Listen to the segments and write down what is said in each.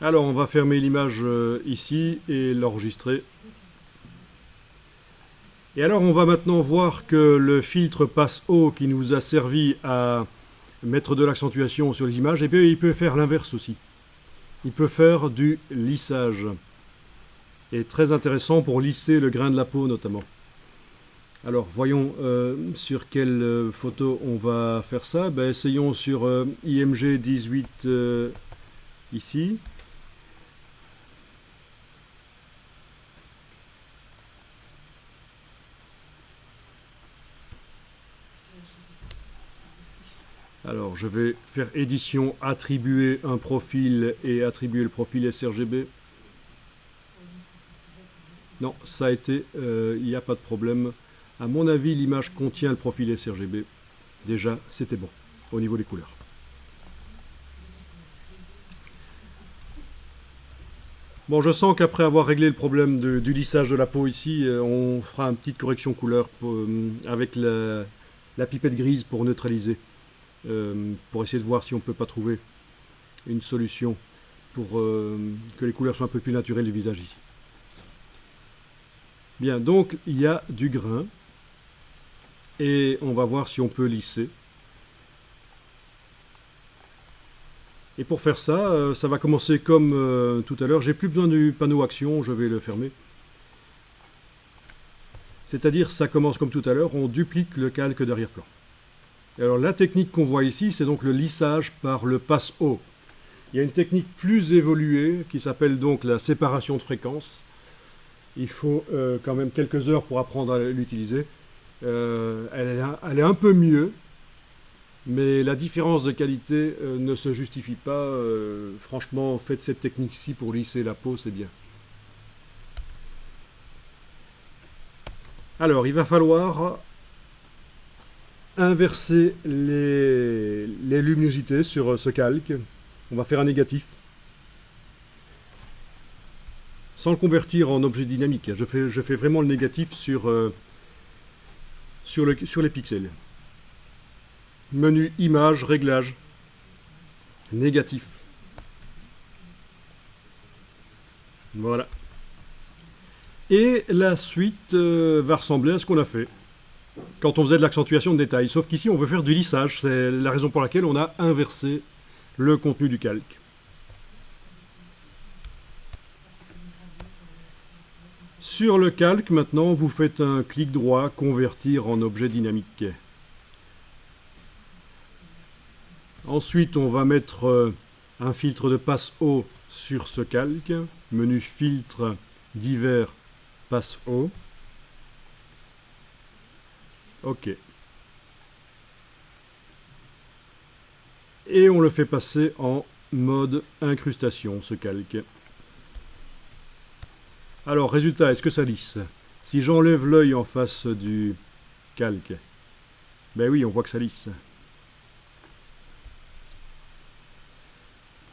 Alors, on va fermer l'image ici et l'enregistrer. Et alors, on va maintenant voir que le filtre passe-haut qui nous a servi à mettre de l'accentuation sur les images, et bien, il peut faire l'inverse aussi. Il peut faire du lissage. Et très intéressant pour lisser le grain de la peau notamment. Alors, voyons sur quelle photo on va faire ça. Ben, essayons sur IMG 18 ici. Alors, je vais faire édition, attribuer un profil et attribuer le profil sRGB. Non, ça a été, il n'y a pas de problème. À mon avis, l'image contient le profil sRGB. Déjà, c'était bon au niveau des couleurs. Bon, je sens qu'après avoir réglé le problème du lissage de la peau ici, on fera une petite correction couleur avec la pipette grise pour neutraliser. Pour essayer de voir si on ne peut pas trouver une solution pour que les couleurs soient un peu plus naturelles du visage ici. Bien, donc il y a du grain et on va voir si on peut lisser. Et pour faire ça, ça va commencer comme tout à l'heure. J'ai plus besoin du panneau action, je vais le fermer. C'est-à-dire, ça commence comme tout à l'heure, on duplique le calque d'arrière-plan. Alors la technique qu'on voit ici, c'est donc le lissage par le passe-haut. Il y a une technique plus évoluée qui s'appelle donc la séparation de fréquences. Il faut quand même quelques heures pour apprendre à l'utiliser. Elle est un peu mieux, mais la différence de qualité ne se justifie pas. Franchement, faites cette technique-ci pour lisser la peau, c'est bien. Alors, il va falloir inverser les luminosités sur ce calque. On va faire un négatif. Sans le convertir en objet dynamique. Je fais vraiment le négatif sur les pixels. Menu image, réglage, négatif. Voilà. Et la suite va ressembler à ce qu'on a fait quand on faisait de l'accentuation de détail. Sauf qu'ici, on veut faire du lissage. C'est la raison pour laquelle on a inversé le contenu du calque. Sur le calque, maintenant, vous faites un clic droit, convertir en objet dynamique. Ensuite, on va mettre un filtre de passe-haut sur ce calque. Menu filtre divers passe-haut. OK. Et on le fait passer en mode incrustation, ce calque. Alors, résultat, est-ce que ça lisse? Si j'enlève l'œil en face du calque, ben oui, on voit que ça lisse.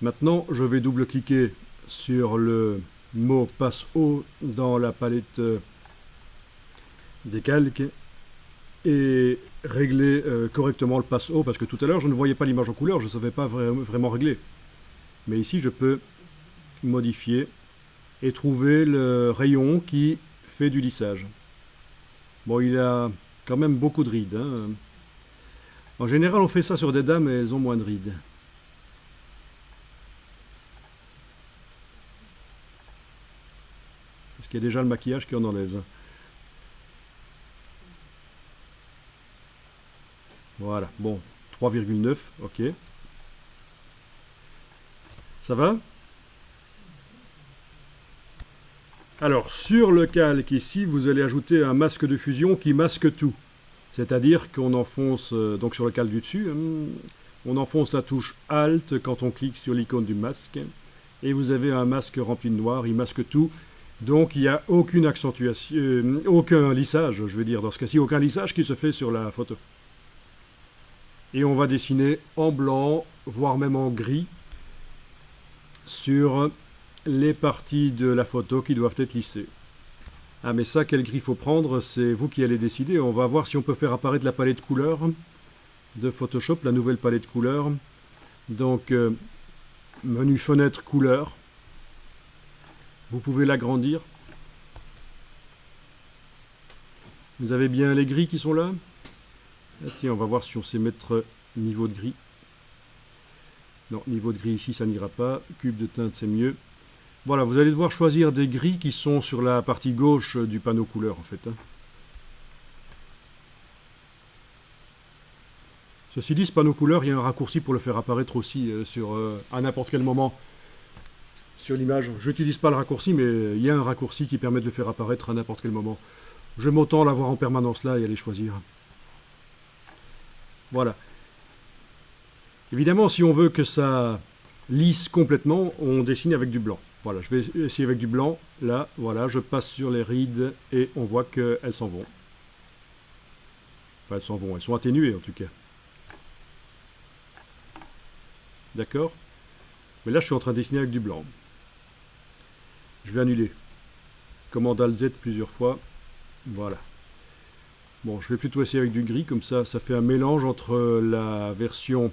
Maintenant, je vais double-cliquer sur le mot passe-haut dans la palette des calques et régler correctement le passe-haut, parce que tout à l'heure, je ne voyais pas l'image en couleur, je ne savais pas vraiment régler. Mais ici, je peux modifier et trouver le rayon qui fait du lissage. Bon, il a quand même beaucoup de rides. Hein. En général, on fait ça sur des dames et elles ont moins de rides. Parce qu'il y a déjà le maquillage qui en enlève. Voilà, bon, 3,9, ok. Ça va? Alors, sur le calque ici, vous allez ajouter un masque de fusion qui masque tout. C'est-à-dire qu'on enfonce, donc sur le calque du dessus, on enfonce la touche Alt quand on clique sur l'icône du masque. Et vous avez un masque rempli de noir, il masque tout. Donc il n'y a aucune accentuation, aucun lissage, je veux dire, dans ce cas-ci, aucun lissage qui se fait sur la photo. Et on va dessiner en blanc, voire même en gris, sur les parties de la photo qui doivent être lissées. Ah mais ça, quel gris faut prendre, c'est vous qui allez décider. On va voir si on peut faire apparaître la palette couleurs de Photoshop, la nouvelle palette couleurs. Donc, menu fenêtre couleurs. Vous pouvez l'agrandir. Vous avez bien les gris qui sont là. Ah, tiens, on va voir si on sait mettre niveau de gris. Non, niveau de gris ici, ça n'ira pas. Cube de teinte, c'est mieux. Voilà, vous allez devoir choisir des gris qui sont sur la partie gauche du panneau couleur, en fait. Ceci dit, ce panneau couleur, il y a un raccourci pour le faire apparaître aussi à n'importe quel moment sur l'image. Je n'utilise pas le raccourci, mais il y a un raccourci qui permet de le faire apparaître à n'importe quel moment. J'aime autant l'avoir en permanence là et aller choisir. Voilà. Évidemment, si on veut que ça lisse complètement, on dessine avec du blanc. Voilà, je vais essayer avec du blanc. Là, voilà, je passe sur les rides et on voit qu'elles s'en vont. Enfin, elles s'en vont, elles sont atténuées en tout cas. D'accord? Mais là, je suis en train de dessiner avec du blanc. Je vais annuler. Commande Alt Z plusieurs fois. Voilà. Bon, je vais plutôt essayer avec du gris, comme ça, ça fait un mélange entre la version...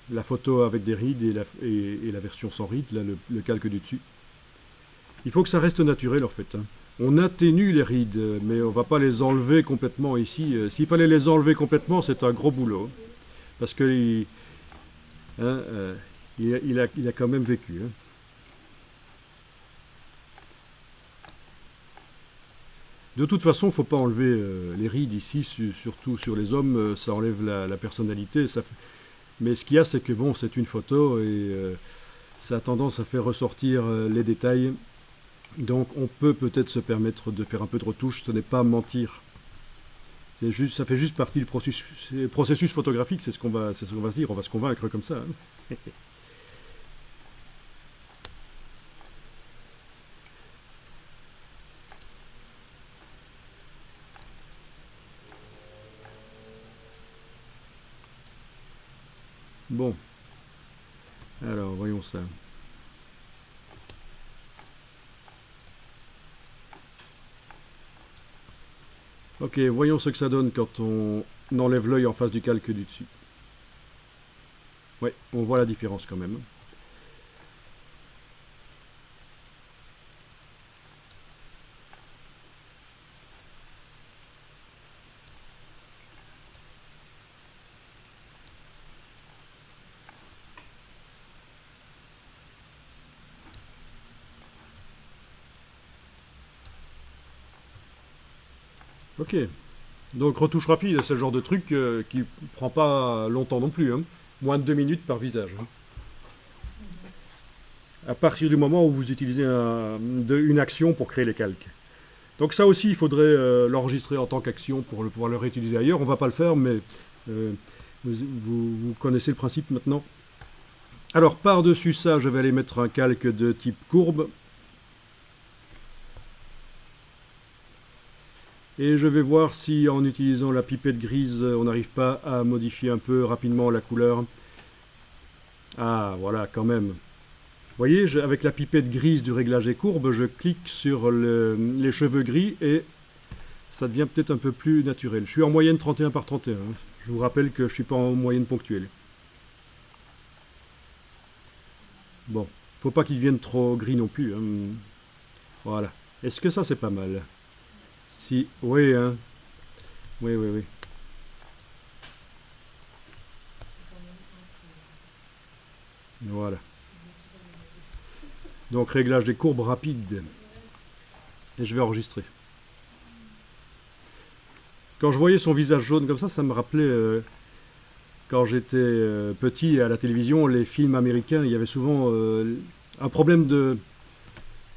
la photo avec des rides et la version sans rides, là, le calque du dessus. Il faut que ça reste naturel, en fait. On atténue les rides, mais on ne va pas les enlever complètement ici. S'il fallait les enlever complètement, c'est un gros boulot. Parce que il a quand même vécu. De toute façon, il ne faut pas enlever les rides ici, surtout sur les hommes, ça enlève la personnalité. Mais ce qu'il y a, c'est que bon, c'est une photo et ça a tendance à faire ressortir les détails. Donc on peut peut-être se permettre de faire un peu de retouche, ce n'est pas mentir. Ça fait juste partie du processus photographique, c'est ce qu'on va se dire, on va se convaincre comme ça. Bon, alors voyons ça. Ok, voyons ce que ça donne quand on enlève l'œil en face du calque du dessus. Ouais, on voit la différence quand même. Ok, donc retouche rapide, c'est le genre de truc qui prend pas longtemps non plus, hein. Moins de 2 minutes par visage. À partir du moment où vous utilisez une action pour créer les calques. Donc ça aussi, il faudrait l'enregistrer en tant qu'action pour pouvoir le réutiliser ailleurs. On ne va pas le faire, mais vous connaissez le principe maintenant. Alors, par-dessus ça, je vais aller mettre un calque de type courbe. Et je vais voir si, en utilisant la pipette grise, on n'arrive pas à modifier un peu rapidement la couleur. Ah, voilà, quand même. Vous voyez, avec la pipette grise du réglage et courbe, je clique sur les cheveux gris et ça devient peut-être un peu plus naturel. Je suis en moyenne 31 par 31. Je vous rappelle que je ne suis pas en moyenne ponctuelle. Bon, faut pas qu'il devienne trop gris non plus. Voilà. Est-ce que ça, c'est pas mal? Si, oui, hein. Oui, oui, oui. Voilà. Donc, réglage des courbes rapides. Et je vais enregistrer. Quand je voyais son visage jaune comme ça me rappelait... quand j'étais petit à la télévision, les films américains, il y avait souvent un problème de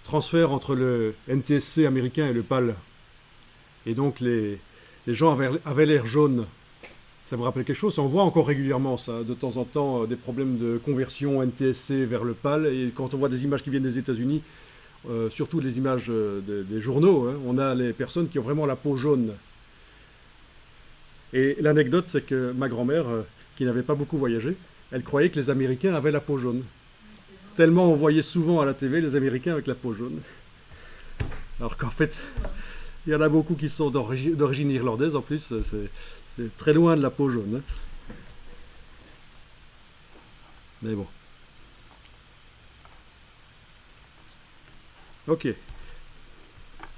transfert entre le NTSC américain et le PAL. Et donc les gens avaient l'air jaune. Ça vous rappelle quelque chose? On voit encore régulièrement ça, de temps en temps, des problèmes de conversion NTSC vers le PAL. Et quand on voit des images qui viennent des États-Unis, surtout les images des journaux, hein, on a les personnes qui ont vraiment la peau jaune. Et l'anecdote, c'est que ma grand-mère, qui n'avait pas beaucoup voyagé, elle croyait que les Américains avaient la peau jaune. Tellement on voyait souvent à la TV les Américains avec la peau jaune. Alors qu'en fait, il y en a beaucoup qui sont d'origine irlandaise en plus, c'est très loin de la peau jaune. Hein. Mais bon. Ok.